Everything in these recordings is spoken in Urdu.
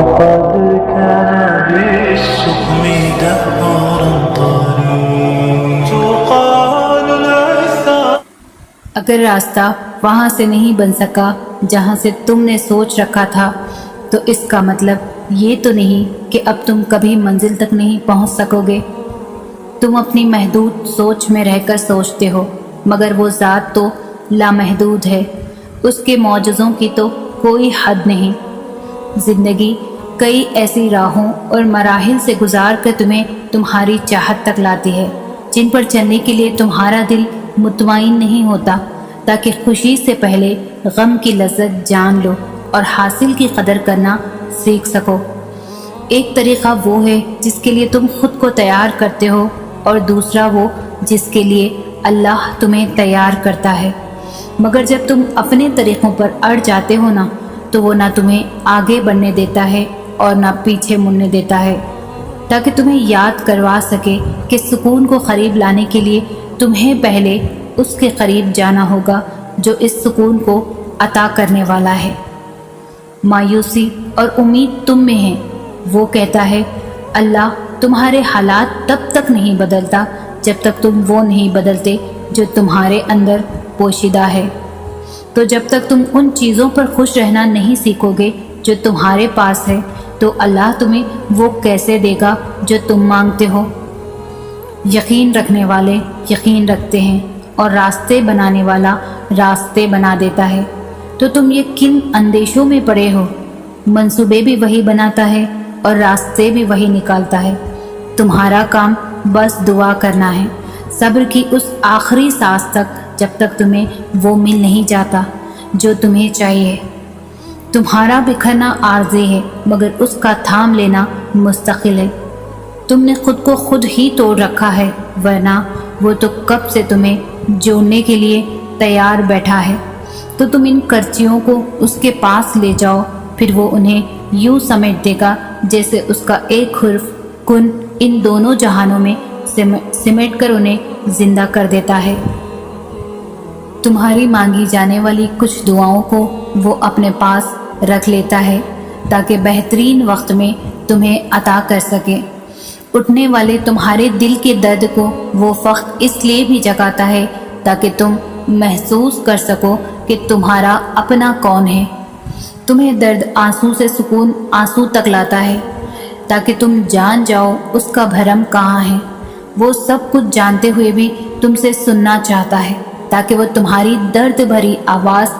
وقد كان بالسقم دهرا طريق تقال العثار. اگر راستہ وہاں سے نہیں بن سکا جہاں سے تم نے سوچ رکھا تھا تو اس کا مطلب یہ تو نہیں کہ اب تم کبھی منزل تک نہیں پہنچ سکو گے. تم اپنی محدود سوچ میں رہ کر سوچتے ہو، مگر وہ ذات تو لامحدود ہے، اس کے معجزوں کی تو کوئی حد نہیں. زندگی کئی ایسی راہوں اور مراحل سے گزار کر تمہیں تمہاری چاہت تک لاتی ہے جن پر چلنے کے لیے تمہارا دل مطمئن نہیں ہوتا، تاکہ خوشی سے پہلے غم کی لذت جان لو اور حاصل کی قدر کرنا سیکھ سکو. ایک طریقہ وہ ہے جس کے لیے تم خود کو تیار کرتے ہو، اور دوسرا وہ جس کے لیے اللہ تمہیں تیار کرتا ہے. مگر جب تم اپنے طریقوں پر اڑ جاتے ہو نا، تو وہ نہ تمہیں آگے بڑھنے دیتا ہے اور نہ پیچھے مڑنے دیتا ہے، تاکہ تمہیں یاد کروا سکے کہ سکون کو قریب لانے کے لیے تمہیں پہلے اس کے قریب جانا ہوگا جو اس سکون کو عطا کرنے والا ہے. مایوسی اور امید تم میں ہے. وہ کہتا ہے اللہ تمہارے حالات تب تک نہیں بدلتا جب تک تم وہ نہیں بدلتے جو تمہارے اندر پوشیدہ ہے. تو جب تک تم ان چیزوں پر خوش رہنا نہیں سیکھو گے جو تمہارے پاس ہے، تو اللہ تمہیں وہ کیسے دے گا جو تم مانگتے ہو. یقین رکھنے والے یقین رکھتے ہیں اور راستے بنانے والا راستے بنا دیتا ہے. تو تم یہ کن اندیشوں میں پڑے ہو؟ منصوبے بھی وہی بناتا ہے اور راستے بھی وہی نکالتا ہے. تمہارا کام بس دعا کرنا ہے، صبر کی اس آخری سانس تک جب تک تمہیں وہ مل نہیں جاتا جو تمہیں چاہیے. تمہارا بکھرنا عارضی ہے، مگر اس کا تھام لینا مستقل ہے. تم نے خود کو خود ہی توڑ رکھا ہے، ورنہ وہ تو کب سے تمہیں جوڑنے کے لیے تیار بیٹھا ہے. تو تم ان کرچیوں کو اس کے پاس لے جاؤ، پھر وہ انہیں یوں سمیٹ دے گا جیسے اس کا ایک حرف کن ان دونوں جہانوں میں سمیٹ کر انہیں زندہ کر دیتا ہے. تمہاری مانگی جانے والی کچھ دعاؤں کو وہ اپنے پاس رکھ لیتا ہے تاکہ بہترین وقت میں تمہیں عطا کر سکے. اٹھنے والے تمہارے دل کے درد کو وہ وقت اس لیے بھی جگاتا ہے تاکہ تم محسوس کر سکو کہ تمہارا اپنا کون ہے. تمہیں درد آنسو سے سکون آنسو تک لاتا ہے تاکہ تم جان جاؤ اس کا بھرم کہاں ہے. وہ سب کچھ جانتے ہوئے بھی تم سے سننا چاہتا ہے تاکہ وہ تمہاری درد بھری آواز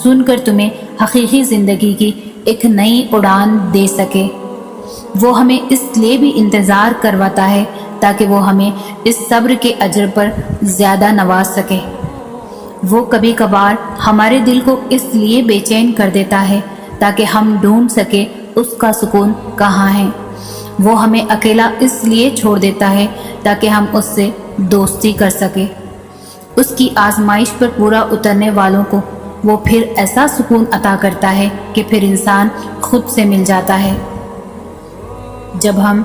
سن کر تمہیں حقیقی زندگی کی ایک نئی اڑان دے سکے. وہ ہمیں اس لیے بھی انتظار کرواتا ہے تاکہ وہ ہمیں اس صبر کے اجر پر زیادہ نواز سکے. وہ کبھی کبھار ہمارے دل کو اس لیے بے چین کر دیتا ہے تاکہ ہم ڈھونڈ سکے اس کا سکون کہاں ہے. وہ ہمیں اکیلا اس لیے چھوڑ دیتا ہے تاکہ ہم اس سے دوستی کر سکے. اس کی آزمائش پر پورا اترنے والوں کو وہ پھر ایسا سکون عطا کرتا ہے کہ پھر انسان خود سے مل جاتا ہے. جب ہم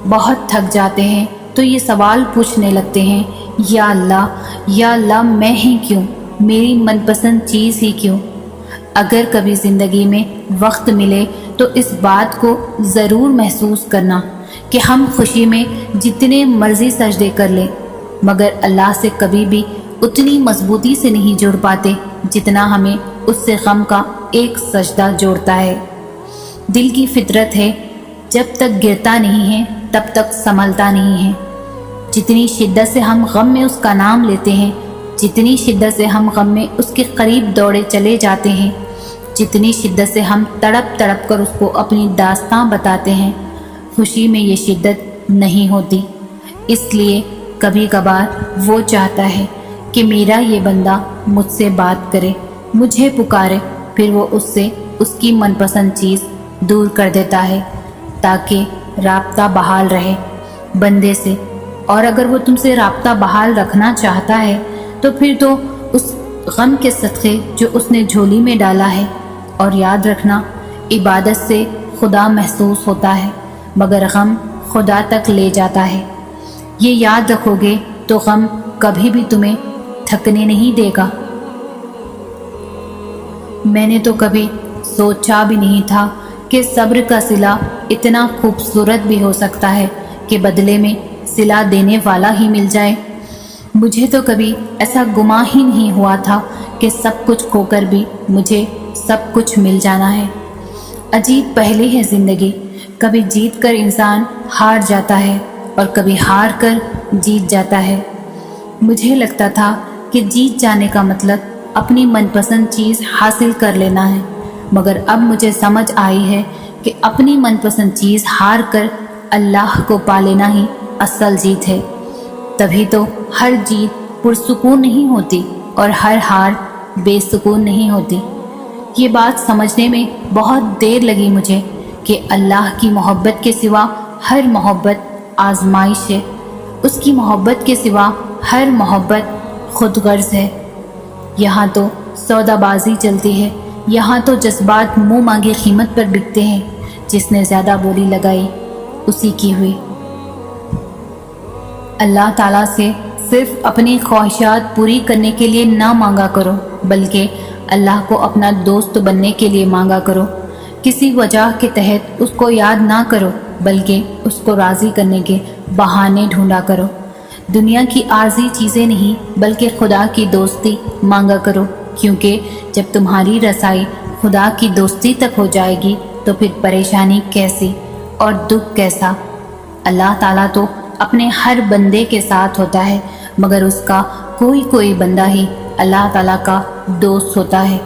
بہت تھک جاتے ہیں تو یہ سوال پوچھنے لگتے ہیں، یا اللہ میں ہی کیوں، میری من پسند چیز ہی کیوں. اگر کبھی زندگی میں وقت ملے تو اس بات کو ضرور محسوس کرنا کہ ہم خوشی میں جتنے مرضی سجدے کر لیں مگر اللہ سے کبھی بھی اتنی مضبوطی سے نہیں جڑ پاتے جتنا ہمیں اس سے غم کا ایک سجدہ جوڑتا ہے. دل کی فطرت ہے، جب تک گرتا نہیں ہے تب تک سنبھلتا نہیں ہے. جتنی شدت سے ہم غم میں اس کا نام لیتے ہیں، جتنی شدت سے ہم غم میں اس کے قریب دوڑے چلے جاتے ہیں، جتنی شدت سے ہم تڑپ تڑپ کر اس کو اپنی داستاں بتاتے ہیں، خوشی میں یہ شدت نہیں ہوتی. اس لیے کبھی کبھار وہ چاہتا ہے کہ میرا یہ بندہ مجھ سے بات کرے، مجھے پکارے، پھر وہ اس سے اس کی من پسند چیز دور کر دیتا ہے تاکہ رابطہ بحال رہے بندے سے. اور اگر وہ تم سے رابطہ بحال رکھنا چاہتا ہے تو پھر تو اس غم کے صدقے جو اس نے جھولی میں ڈالا ہے. اور یاد رکھنا، عبادت سے خدا محسوس ہوتا ہے مگر غم خدا تک لے جاتا ہے. یہ یاد رکھو گے تو غم کبھی بھی تمہیں تھکنے نہیں دے گا. میں نے تو کبھی سوچا بھی نہیں تھا کہ صبر کا صلہ اتنا خوبصورت بھی ہو سکتا ہے کہ بدلے میں صلہ دینے والا ہی مل جائے۔ مجھے تو کبھی ایسا گمان ہی نہیں ہوا تھا کہ سب کچھ کھو کر بھی مجھے سب کچھ مل جانا ہے۔ عجیب پہلے ہے زندگی، کبھی جیت کر انسان ہار جاتا ہے اور کبھی ہار کر جیت جاتا ہے۔ مجھے لگتا تھا کہ جیت جانے کا مطلب اپنی من پسند چیز حاصل کر لینا ہے، مگر اب مجھے سمجھ آئی ہے کہ اپنی من پسند چیز ہار کر اللہ کو پا لینا ہی اصل جیت ہے۔ تبھی تو ہر جیت پرسکون نہیں ہوتی اور ہر ہار بے سکون نہیں ہوتی۔ یہ بات سمجھنے میں بہت دیر لگی مجھے کہ اللہ کی محبت کے سوا ہر محبت آزمائش ہے، اس کی محبت کے سوا ہر محبت خود غرض ہے۔ یہاں تو سودا بازی چلتی ہے، یہاں تو جذبات منہ مانگی قیمت پر بکتے ہیں، جس نے زیادہ بولی لگائی اسی کی ہوئی۔ اللہ تعالیٰ سے صرف اپنی خواہشات پوری کرنے کے لیے نہ مانگا کرو، بلکہ اللہ کو اپنا دوست بننے کے لیے مانگا کرو۔ کسی وجہ کے تحت اس کو یاد نہ کرو، بلکہ اس کو راضی کرنے کے بہانے ڈھونڈا کرو۔ دنیا کی عارضی چیزیں نہیں بلکہ خدا کی دوستی مانگا کرو، کیونکہ جب تمہاری رسائی خدا کی دوستی تک ہو جائے گی تو پھر پریشانی کیسی اور دکھ کیسا۔ اللہ تعالیٰ تو اپنے ہر بندے کے ساتھ ہوتا ہے، مگر اس کا کوئی بندہ ہی اللہ تعالیٰ کا دوست ہوتا ہے۔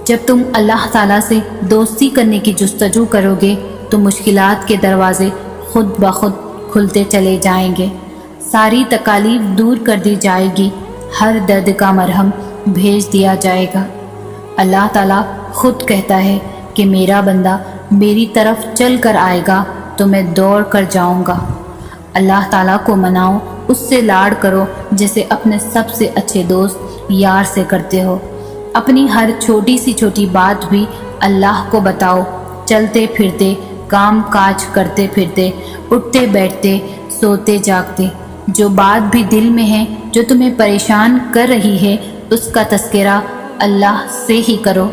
جب تم اللہ تعالیٰ سے دوستی کرنے کی جستجو کرو گے تو مشکلات کے دروازے خود بخود کھلتے چلے جائیں گے، ساری تکالیف دور کر دی جائے گی، ہر درد کا مرہم بھیج دیا جائے گا۔ اللہ تعالیٰ خود کہتا ہے کہ میرا بندہ میری طرف چل کر آئے گا تو میں دوڑ کر جاؤں گا۔ اللہ تعالیٰ کو مناؤ، اس سے لاڈ کرو جیسے اپنے سب سے اچھے دوست یار سے کرتے ہو۔ اپنی ہر چھوٹی سی چھوٹی بات بھی اللہ کو بتاؤ، چلتے پھرتے، کام کاج کرتے پھرتے، اٹھتے بیٹھتے، سوتے جاگتے۔ جو بات بھی دل میں ہے جو تمہیں پریشان کر رہی ہے اس کا تذکرہ اللہ سے ہی کرو۔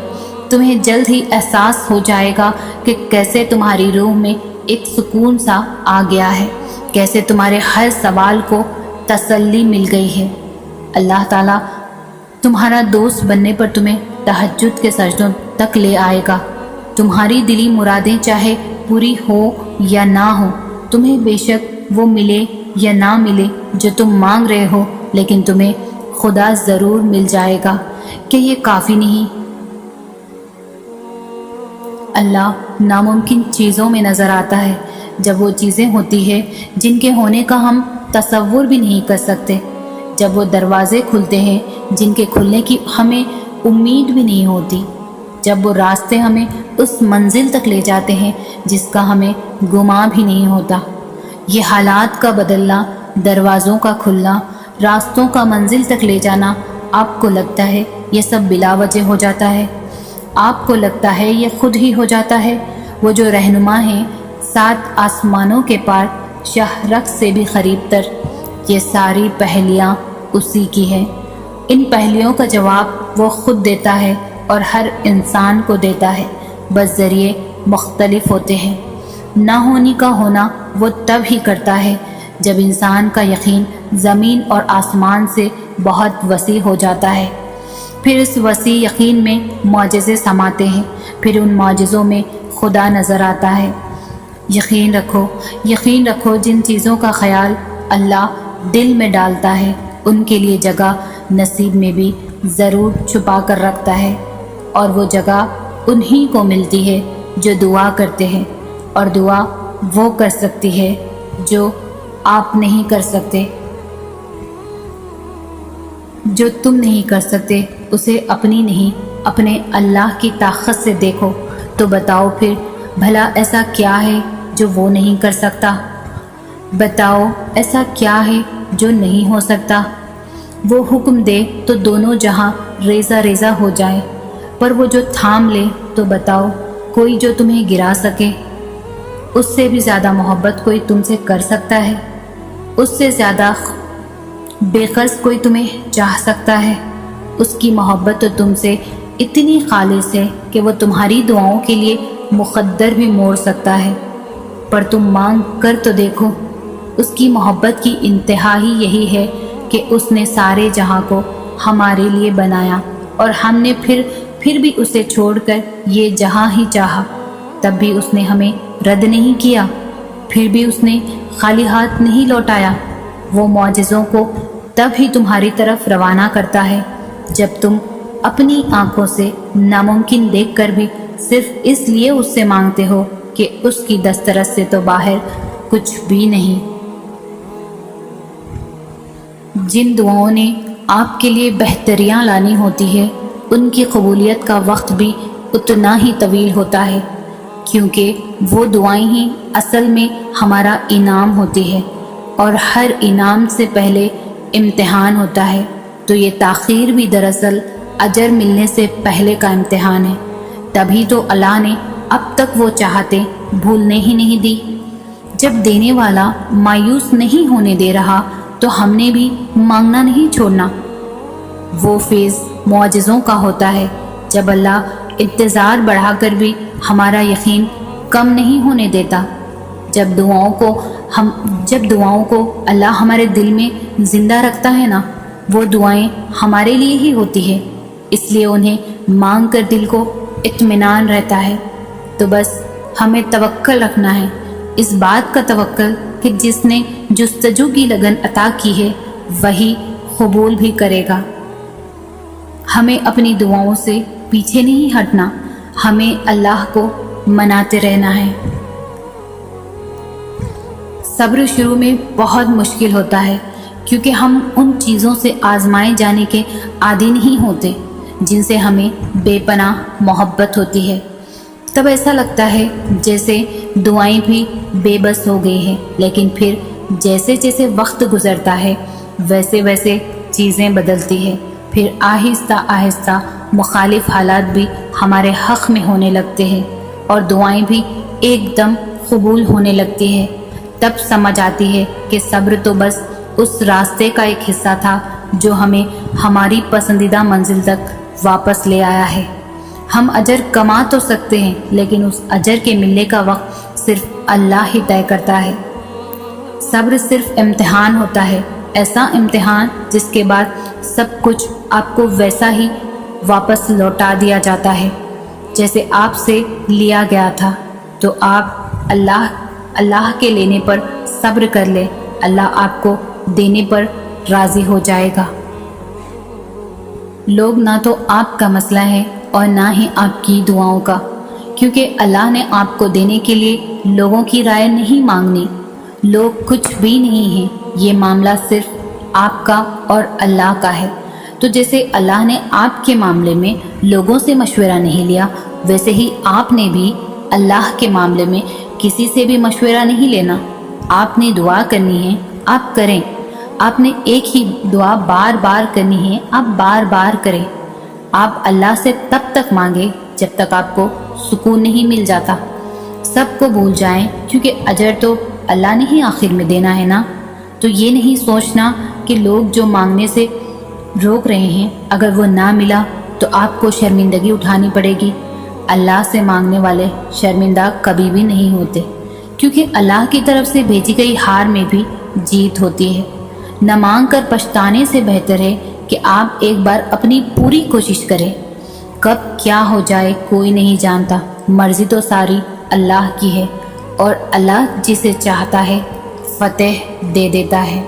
تمہیں جلد ہی احساس ہو جائے گا کہ کیسے تمہاری روح میں ایک سکون سا آ گیا ہے، کیسے تمہارے ہر سوال کو تسلی مل گئی ہے۔ اللہ تعالیٰ تمہارا دوست بننے پر تمہیں تہجد کے سجدوں تک لے آئے گا۔ تمہاری دلی مرادیں چاہے پوری ہو یا نہ ہو، تمہیں بے شک وہ ملے یا نہ ملے جو تم مانگ رہے ہو، لیکن تمہیں خدا ضرور مل جائے گا۔ کہ یہ کافی نہیں؟ اللہ ناممکن چیزوں میں نظر آتا ہے جب وہ چیزیں ہوتی ہے جن کے ہونے کا ہم تصور بھی نہیں کر سکتے، جب وہ دروازے کھلتے ہیں جن کے کھلنے کی ہمیں امید بھی نہیں ہوتی، جب وہ راستے ہمیں اس منزل تک لے جاتے ہیں جس کا ہمیں گمان بھی نہیں ہوتا۔ یہ حالات کا بدلنا، دروازوں کا کھلنا، راستوں کا منزل تک لے جانا، آپ کو لگتا ہے یہ سب بلا وجہ ہو جاتا ہے؟ آپ کو لگتا ہے یہ خود ہی ہو جاتا ہے؟ وہ جو رہنما ہیں 7 آسمانوں کے پار، شاہ رخ سے بھی قریب تر، یہ ساری پہلیاں اسی کی ہیں۔ ان پہلیوں کا جواب وہ خود دیتا ہے اور ہر انسان کو دیتا ہے، بس ذریعے مختلف ہوتے ہیں۔ نہ ہونی کا ہونا وہ تب ہی کرتا ہے جب انسان کا یقین زمین اور آسمان سے بہت وسیع ہو جاتا ہے۔ پھر اس وسیع یقین میں معجزے سماتے ہیں، پھر ان معجزوں میں خدا نظر آتا ہے۔ یقین رکھو جن چیزوں کا خیال اللہ دل میں ڈالتا ہے ان کے لیے جگہ نصیب میں بھی ضرور چھپا کر رکھتا ہے، اور وہ جگہ انہی کو ملتی ہے جو دعا کرتے ہیں، اور دعا وہ کر سکتی ہے جو آپ نہیں کر سکتے۔ جو تم نہیں کر سکتے اسے اپنی نہیں اپنے اللہ کی طاقت سے دیکھو تو بتاؤ پھر بھلا ایسا کیا ہے جو وہ نہیں کر سکتا؟ بتاؤ ایسا کیا ہے جو نہیں ہو سکتا؟ وہ حکم دے تو دونوں جہاں ریزہ ریزہ ہو جائیں، پر وہ جو تھام لے تو بتاؤ کوئی جو تمہیں گرا سکے؟ اس سے بھی زیادہ محبت کوئی تم سے کر سکتا ہے؟ اس سے زیادہ بے غرض کوئی تمہیں چاہ سکتا ہے؟ اس کی محبت تو تم سے اتنی خالص ہے کہ وہ تمہاری دعاؤں کے لیے مقدر بھی موڑ سکتا ہے، پر تم مانگ کر تو دیکھو۔ اس کی محبت کی انتہا ہی یہی ہے کہ اس نے سارے جہاں کو ہمارے لیے بنایا، اور ہم نے پھر بھی اسے چھوڑ کر یہ جہاں ہی چاہا، تب بھی اس نے ہمیں رد نہیں کیا، پھر بھی اس نے خالی ہاتھ نہیں لوٹایا۔ وہ معجزوں کو تب ہی تمہاری طرف روانہ کرتا ہے جب تم اپنی آنکھوں سے ناممکن دیکھ کر بھی صرف اس لیے اس سے مانگتے ہو کہ اس کی دسترس سے تو باہر کچھ بھی نہیں۔ جن دعاؤں نے آپ کے لیے بہتریاں لانی ہوتی ہے، ان کی قبولیت کا وقت بھی اتنا ہی طویل ہوتا ہے، کیونکہ وہ دعائیں ہی اصل میں ہمارا انعام ہوتی ہے، اور ہر انعام سے پہلے امتحان ہوتا ہے، تو یہ تاخیر بھی دراصل اجر ملنے سے پہلے کا امتحان ہے۔ تبھی تو اللہ نے اب تک وہ چاہتے بھولنے ہی نہیں دی۔ جب دینے والا مایوس نہیں ہونے دے رہا تو ہم نے بھی مانگنا نہیں چھوڑنا۔ وہ فیض معجزوں کا ہوتا ہے جب اللہ انتظار بڑھا کر بھی ہمارا یقین کم نہیں ہونے دیتا۔ جب دعاؤں کو اللہ ہمارے دل میں زندہ رکھتا ہے نا، وہ دعائیں ہمارے لیے ہی ہوتی ہے، اس لیے انہیں مانگ کر دل کو اطمینان رہتا ہے۔ تو بس ہمیں توکل رکھنا ہے، اس بات کا توکل کہ جس نے جستجو کی لگن عطا کی ہے وہی قبول بھی کرے گا۔ ہمیں اپنی دعاؤں سے پیچھے نہیں ہٹنا، ہمیں اللہ کو مناتے رہنا ہے۔ صبر شروع میں بہت مشکل ہوتا ہے، کیونکہ ہم ان چیزوں سے آزمائے جانے کے عادی نہیں ہوتے جن سے ہمیں بے پناہ محبت ہوتی ہے۔ تب ایسا لگتا ہے جیسے دعائیں بھی بے بس ہو گئی ہیں، لیکن پھر جیسے جیسے وقت گزرتا ہے ویسے ویسے چیزیں بدلتی ہیں، پھر آہستہ آہستہ مخالف حالات بھی ہمارے حق میں ہونے لگتے ہیں، اور دعائیں بھی ایک دم قبول ہونے لگتی ہیں۔ تب سمجھ آتی ہے کہ صبر تو بس اس راستے کا ایک حصہ تھا جو ہمیں ہماری پسندیدہ منزل تک واپس لے آیا ہے۔ ہم اجر کما تو سکتے ہیں، لیکن اس اجر کے ملنے کا وقت صرف اللہ ہی طے کرتا ہے۔ صبر صرف امتحان ہوتا ہے، ایسا امتحان جس کے بعد سب کچھ آپ کو ویسا ہی واپس لوٹا دیا جاتا ہے جیسے آپ سے لیا گیا تھا۔ تو آپ اللہ کے لینے پر صبر کر لے، اللہ آپ کو دینے پر راضی ہو جائے گا۔ لوگ نہ تو آپ کا مسئلہ ہے اور نہ ہی آپ کی دعاؤں کا، کیونکہ اللہ نے آپ کو دینے کے لیے لوگوں کی رائے نہیں مانگنی۔ لوگ کچھ بھی نہیں ہیں، یہ معاملہ صرف آپ کا اور اللہ کا ہے۔ تو جیسے اللہ نے آپ کے معاملے میں لوگوں سے مشورہ نہیں لیا، ویسے ہی آپ نے بھی اللہ کے معاملے میں کسی سے بھی مشورہ نہیں لینا۔ آپ نے دعا کرنی ہے، آپ کریں۔ آپ نے ایک ہی دعا بار بار کرنی ہے، آپ بار بار کریں۔ آپ اللہ سے تب تک مانگے جب تک آپ کو سکون نہیں مل جاتا۔ سب کو بھول جائیں، کیونکہ اجر تو اللہ نے ہی آخر میں دینا ہے نا۔ تو یہ نہیں سوچنا کہ لوگ جو مانگنے سے روک رہے ہیں، اگر وہ نہ ملا تو آپ کو شرمندگی اٹھانی پڑے گی۔ اللہ سے مانگنے والے شرمندہ کبھی بھی نہیں ہوتے، کیونکہ اللہ کی طرف سے بھیجی گئی ہار میں بھی جیت ہوتی ہے۔ نہ مانگ کر پچھتانے سے بہتر ہے کہ آپ ایک بار اپنی پوری کوشش کریں۔ کب کیا ہو جائے کوئی نہیں جانتا، مرضی تو ساری اللہ کی ہے، اور اللہ جسے چاہتا ہے فتح دے دیتا ہے۔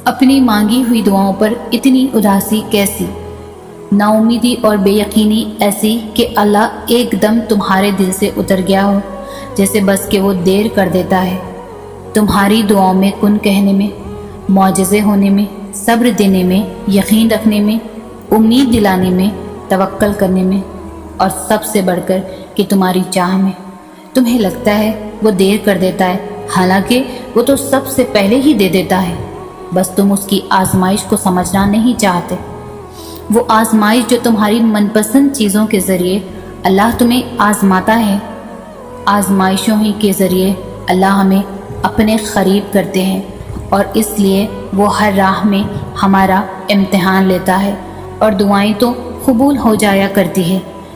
اپنی مانگی ہوئی دعاؤں پر اتنی اداسی کیسی؟ نا امیدی اور بے یقینی ایسی کہ اللہ ایک دم تمہارے دل سے اتر گیا ہو، جیسے بس کہ وہ دیر کر دیتا ہے۔ تمہاری دعاؤں میں کن کہنے میں، معجزے ہونے میں، صبر دینے میں، یقین رکھنے میں، امید دلانے میں، توکل کرنے میں، اور سب سے بڑھ کر کہ تمہاری چاہ میں۔ تمہیں لگتا ہے وہ دیر کر دیتا ہے، حالانکہ وہ تو سب سے پہلے ہی دے دیتا ہے، بس تم اس کی آزمائش کو سمجھنا نہیں چاہتے۔ وہ آزمائش جو تمہاری من پسند چیزوں کے ذریعے اللہ تمہیں آزماتا ہے۔ آزمائشوں ہی کے ذریعے اللہ ہمیں اپنے قریب کرتے ہیں، اور اس لیے وہ ہر راہ میں ہمارا امتحان لیتا ہے، اور دعائیں تو قبول ہو جایا کرتی ہے،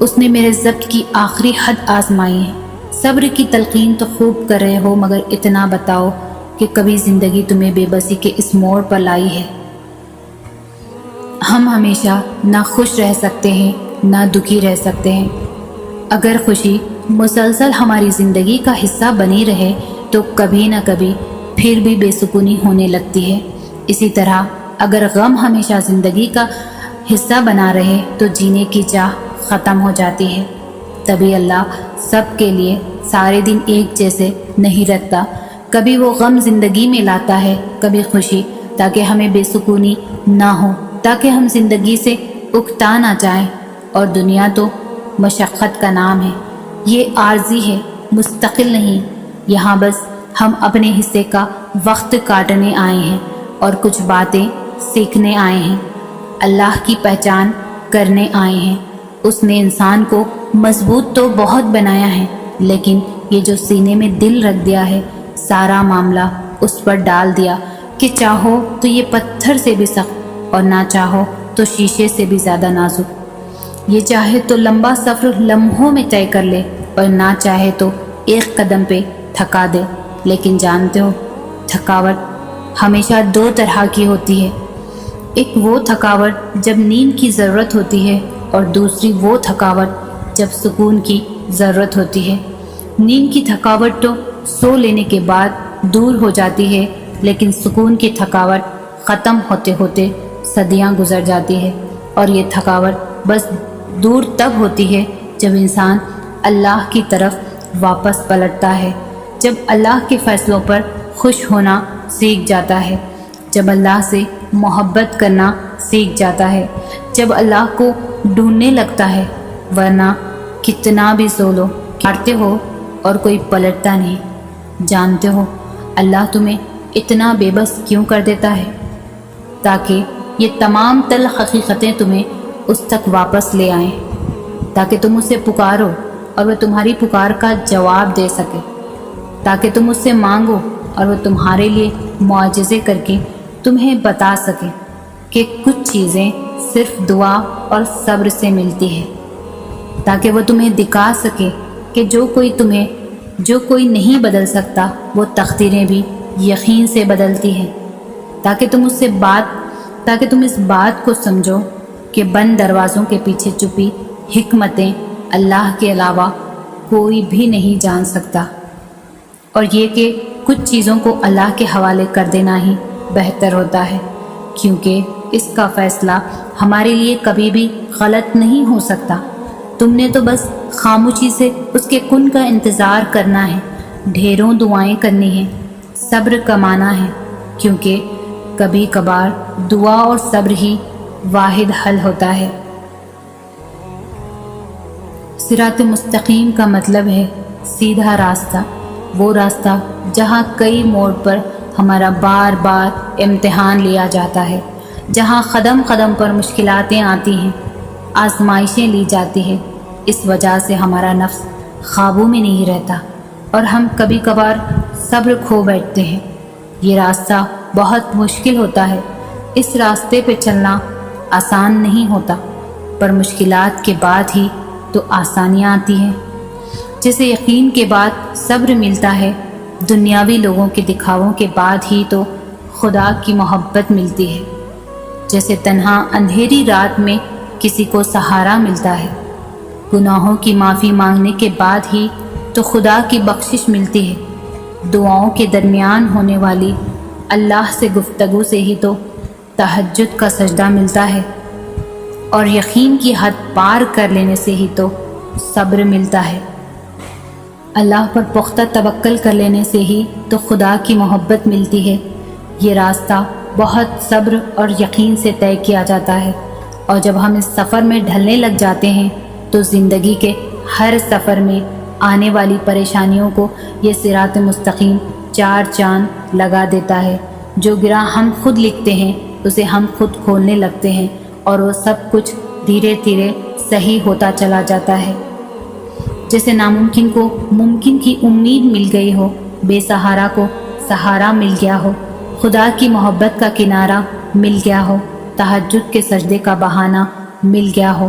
اس نے میرے ضبط کی آخری حد آزمائی ہے۔ صبر کی تلقین تو خوب کر رہے ہو، مگر اتنا بتاؤ کہ کبھی زندگی تمہیں بے بسی کے اس موڑ پر لائی ہے؟ ہم ہمیشہ نہ خوش رہ سکتے ہیں نہ دکھی رہ سکتے ہیں۔ اگر خوشی مسلسل ہماری زندگی کا حصہ بنی رہے تو کبھی نہ کبھی پھر بھی بے سکونی ہونے لگتی ہے۔ اسی طرح اگر غم ہمیشہ زندگی کا حصہ بنا رہے تو جینے کی چاہ ختم ہو جاتی ہے۔ تبھی اللہ سب کے لیے سارے دن ایک جیسے نہیں رکھتا، کبھی وہ غم زندگی میں لاتا ہے، کبھی خوشی، تاکہ ہمیں بے سکونی نہ ہو، تاکہ ہم زندگی سے اکتا نہ جائیں۔ اور دنیا تو مشقت کا نام ہے، یہ عارضی ہے، مستقل نہیں۔ یہاں بس ہم اپنے حصے کا وقت کاٹنے آئے ہیں اور کچھ باتیں سیکھنے آئے ہیں، اللہ کی پہچان کرنے آئے ہیں۔ اس نے انسان کو مضبوط تو بہت بنایا ہے، لیکن یہ جو سینے میں دل رکھ دیا ہے، سارا معاملہ اس پر ڈال دیا کہ چاہو تو یہ پتھر سے بھی سخت اور نہ چاہو تو شیشے سے بھی زیادہ نازک۔ یہ چاہے تو لمبا سفر لمحوں میں طے کر لے اور نہ چاہے تو ایک قدم پہ تھکا دے۔ لیکن جانتے ہو، تھکاوٹ ہمیشہ دو طرح کی ہوتی ہے، ایک وہ تھکاوٹ جب نیند کی ضرورت ہوتی ہے اور دوسری وہ تھکاوٹ جب سکون کی ضرورت ہوتی ہے۔ نیند کی تھکاوٹ تو سو لینے کے بعد دور ہو جاتی ہے، لیکن سکون کی تھکاوٹ ختم ہوتے ہوتے صدیاں گزر جاتی ہے، اور یہ تھکاوٹ بس دور تب ہوتی ہے جب انسان اللہ کی طرف واپس پلٹتا ہے، جب اللہ کے فیصلوں پر خوش ہونا سیکھ جاتا ہے، جب اللہ سے محبت کرنا سیکھ جاتا ہے، جب اللہ کو ڈھونڈنے لگتا ہے۔ ورنہ کتنا بھی سو لو، ہارتے ہو اور کوئی پلٹتا نہیں۔ جانتے ہو اللہ تمہیں اتنا بے بس کیوں کر دیتا ہے؟ تاکہ یہ تمام تلخ حقیقتیں تمہیں اس تک واپس لے آئیں، تاکہ تم اسے پکارو اور وہ تمہاری پکار کا جواب دے سکے، تاکہ تم اس سے مانگو اور وہ تمہارے لیے معجزے کر کے تمہیں بتا سکے کہ کچھ چیزیں صرف دعا اور صبر سے ملتی ہے، تاکہ وہ تمہیں دکھا سکے کہ جو کوئی نہیں بدل سکتا وہ تقدیریں بھی یقین سے بدلتی ہیں، تاکہ تم اس بات کو سمجھو کہ بند دروازوں کے پیچھے چھپی حکمتیں اللہ کے علاوہ کوئی بھی نہیں جان سکتا، اور یہ کہ کچھ چیزوں کو اللہ کے حوالے کر دینا ہی بہتر ہوتا ہے، کیونکہ اس کا فیصلہ ہمارے لیے کبھی بھی غلط نہیں ہو سکتا۔ تم نے تو بس خاموشی سے اس کے کن کا انتظار کرنا ہے، ڈھیروں دعائیں کرنی ہیں، صبر کمانا ہے، کیونکہ کبھی کبھار دعا اور صبر ہی واحد حل ہوتا ہے۔ صراط مستقیم کا مطلب ہے سیدھا راستہ، وہ راستہ جہاں کئی موڑ پر ہمارا بار بار امتحان لیا جاتا ہے، جہاں قدم قدم پر مشکلاتیں آتی ہیں، آزمائشیں لی جاتی ہیں۔ اس وجہ سے ہمارا نفس قابو میں نہیں رہتا اور ہم کبھی کبھار صبر کھو بیٹھتے ہیں۔ یہ راستہ بہت مشکل ہوتا ہے، اس راستے پہ چلنا آسان نہیں ہوتا، پر مشکلات کے بعد ہی تو آسانیاں آتی ہیں۔ جیسے یقین کے بعد صبر ملتا ہے، دنیاوی لوگوں کے دکھاووں کے بعد ہی تو خدا کی محبت ملتی ہے۔ جیسے تنہا اندھیری رات میں کسی کو سہارا ملتا ہے، گناہوں کی معافی مانگنے کے بعد ہی تو خدا کی بخشش ملتی ہے۔ دعاؤں کے درمیان ہونے والی اللہ سے گفتگو سے ہی تو تہجد کا سجدہ ملتا ہے، اور یقین کی حد پار کر لینے سے ہی تو صبر ملتا ہے۔ اللہ پر پختہ توکل کر لینے سے ہی تو خدا کی محبت ملتی ہے۔ یہ راستہ بہت صبر اور یقین سے طے کیا جاتا ہے، اور جب ہم اس سفر میں ڈھلنے لگ جاتے ہیں تو زندگی کے ہر سفر میں آنے والی پریشانیوں کو یہ صراط مستقیم چار چاند لگا دیتا ہے۔ جو گرہ ہم خود لکھتے ہیں اسے ہم خود کھولنے لگتے ہیں، اور وہ سب کچھ دھیرے دھیرے صحیح ہوتا چلا جاتا ہے۔ جیسے ناممکن کو ممکن کی امید مل گئی ہو، بے سہارا کو سہارا مل گیا ہو، خدا کی محبت کا کنارہ مل گیا ہو، تہجد کے سجدے کا بہانہ مل گیا ہو۔